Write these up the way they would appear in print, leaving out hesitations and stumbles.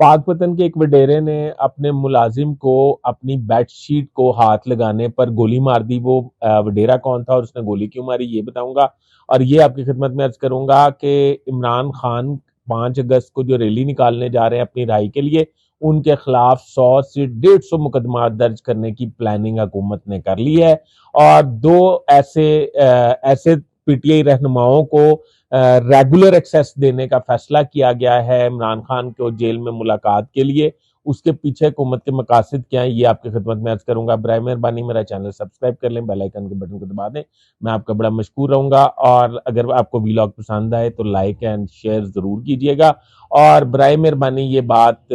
پاک پتن کے ایک وڈیرے نے اپنے ملازم کو اپنی بیڈ شیٹ کو ہاتھ لگانے پر گولی مار دی. وہ وڈیرا کون تھا اور اس نے گولی کیوں ماری یہ بتاؤں گا, اور یہ آپ کی خدمت میں عرض کروں گا کہ عمران خان 5 اگست کو جو ریلی نکالنے جا رہے ہیں اپنی رہائی کے لیے, ان کے خلاف 100 سے 150 مقدمات درج کرنے کی پلاننگ حکومت نے کر لی ہے. اور 2 ایسے پی ٹی آئی رہنماؤں کو ریگولر ایکسیس دینے کا فیصلہ کیا گیا ہے عمران خان کو جیل میں ملاقات کے لیے. اس کے پیچھے حکومت کے مقاصد کیا ہیں یہ آپ کی خدمت میں عرض کروں گا. برائے مہربانی میرا چینل سبسکرائب کر لیں, بیل آئیکن کے بٹن کو دبا دیں, میں آپ کا بڑا مشکور رہوں گا. اور اگر آپ کو ویلاگ پسند آئے تو لائک اینڈ شیئر ضرور کیجیے گا. اور برائے مہربانی یہ بات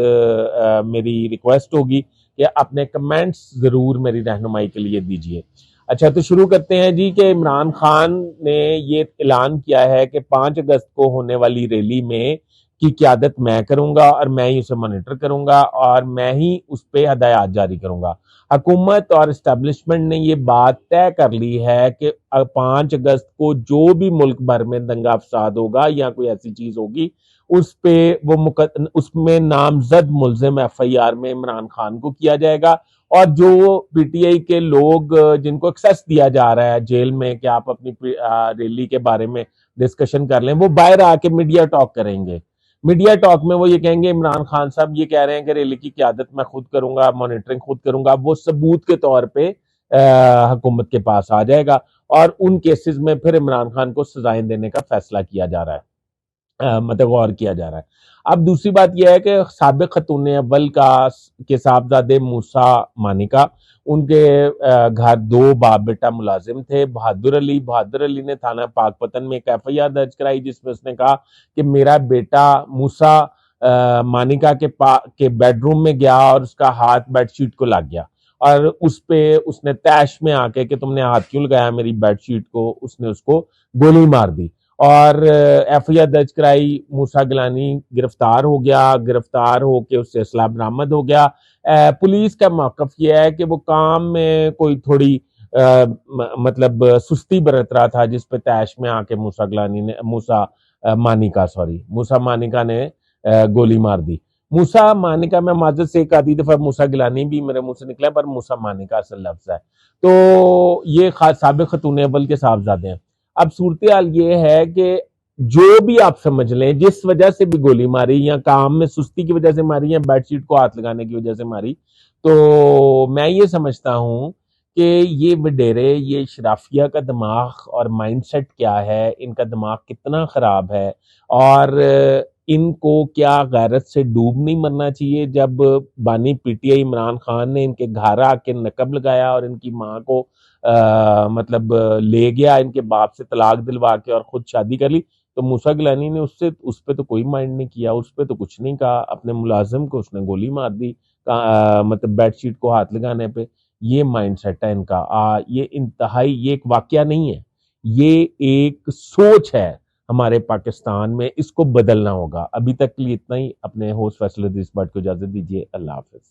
میری ریکویسٹ ہوگی کہ اپنے کمنٹس ضرور میری رہنمائی کے لیے دیجیے. اچھا تو شروع کرتے ہیں جی کہ عمران خان نے یہ اعلان کیا ہے کہ 5 اگست کو ہونے والی ریلی میں کی قیادت میں کروں گا اور میں ہی اسے مانیٹر کروں گا اور میں ہی اس پہ ہدایات جاری کروں گا. حکومت اور اسٹیبلشمنٹ نے یہ بات طے کر لی ہے کہ 5 اگست کو جو بھی ملک بھر میں دنگا فساد ہوگا یا کوئی ایسی چیز ہوگی اس پہ اس میں نامزد ملزم ایف آئی آر میں عمران خان کو کیا جائے گا. اور جو پی ٹی آئی کے لوگ جن کو ایکسیس دیا جا رہا ہے جیل میں کہ آپ اپنی ریلی کے بارے میں ڈسکشن کر لیں, وہ باہر آ کے میڈیا ٹاک کریں گے. میڈیا ٹاک میں وہ یہ کہیں گے عمران خان صاحب یہ کہہ رہے ہیں کہ ریلی کی قیادت میں خود کروں گا, مانیٹرنگ خود کروں گا. وہ ثبوت کے طور پہ حکومت کے پاس آ جائے گا اور ان کیسز میں پھر عمران خان کو سزائیں دینے کا فیصلہ کیا جا رہا ہے, مطلب غور کیا جا رہا ہے. اب دوسری بات یہ ہے کہ سابق خاتون اول کے صاحبزادے موسیٰ مانیکا, ان کے گھر 2 باپ بیٹا ملازم تھے. بہادر علی نے تھانہ پاک پتن میں ایک ایف آئی آر درج کرائی جس میں اس نے کہا کہ میرا بیٹا موسیٰ مانیکا کے بیڈ روم میں گیا اور اس کا ہاتھ بیڈ شیٹ کو لگ گیا اور اس پہ اس نے تیش میں آ کے کہ تم نے ہاتھ کیوں لگایا میری بیڈ شیٹ کو, اس نے اس کو گولی مار دی اور ایف آئی آر درج کرائی. موسیٰ گیلانی گرفتار ہو گیا, گرفتار ہو کے اس سے اسلحہ برآمد ہو گیا. پولیس کا موقف یہ ہے کہ وہ کام میں کوئی تھوڑی مطلب سستی برت رہا تھا جس پہ تیش میں آ کے موسیٰ مانیکا نے گولی مار دی. موسیٰ مانیکا میں معذرت سے ایک آدھی دفعہ موسیٰ گیلانی بھی میرے منہ سے نکلا پر موسیٰ مانیکا اصل لفظ ہے. تو یہ سابق خاتون اول کے صاحبزادے ہیں. اب صورتحال یہ ہے کہ جو بھی آپ سمجھ لیں جس وجہ سے بھی گولی ماری یا کام میں سستی کی وجہ سے ماری یا بیڈ شیٹ کو ہاتھ لگانے کی وجہ سے ماری, تو میں یہ سمجھتا ہوں کہ یہ وڈیرے, یہ شرافیہ کا دماغ اور مائنڈ سیٹ کیا ہے, ان کا دماغ کتنا خراب ہے اور ان کو کیا غیرت سے ڈوب نہیں مرنا چاہیے جب بانی P T I Imran Khan نے ان کے گھر آ کے نقب لگایا اور ان کی ماں کو مطلب لے گیا, ان کے باپ سے طلاق دلوا کے اور خود شادی کر لی. تو موسیٰ گیلانی نے اس پہ تو کوئی مائنڈ نہیں کیا, اس پہ تو کچھ نہیں کہا. اپنے ملازم کو اس نے گولی مار دی مطلب بیڈ شیٹ کو ہاتھ لگانے پہ. یہ مائنڈ سیٹ ہے ان کا. یہ انتہائی, یہ ایک واقعہ نہیں ہے, یہ ایک سوچ ہے ہمارے پاکستان میں. اس کو بدلنا ہوگا. ابھی تک کے لیے اتنا ہی. اپنے ہوسٹ فیصل ادریس بٹ کو اجازت دیجیے. اللہ حافظ.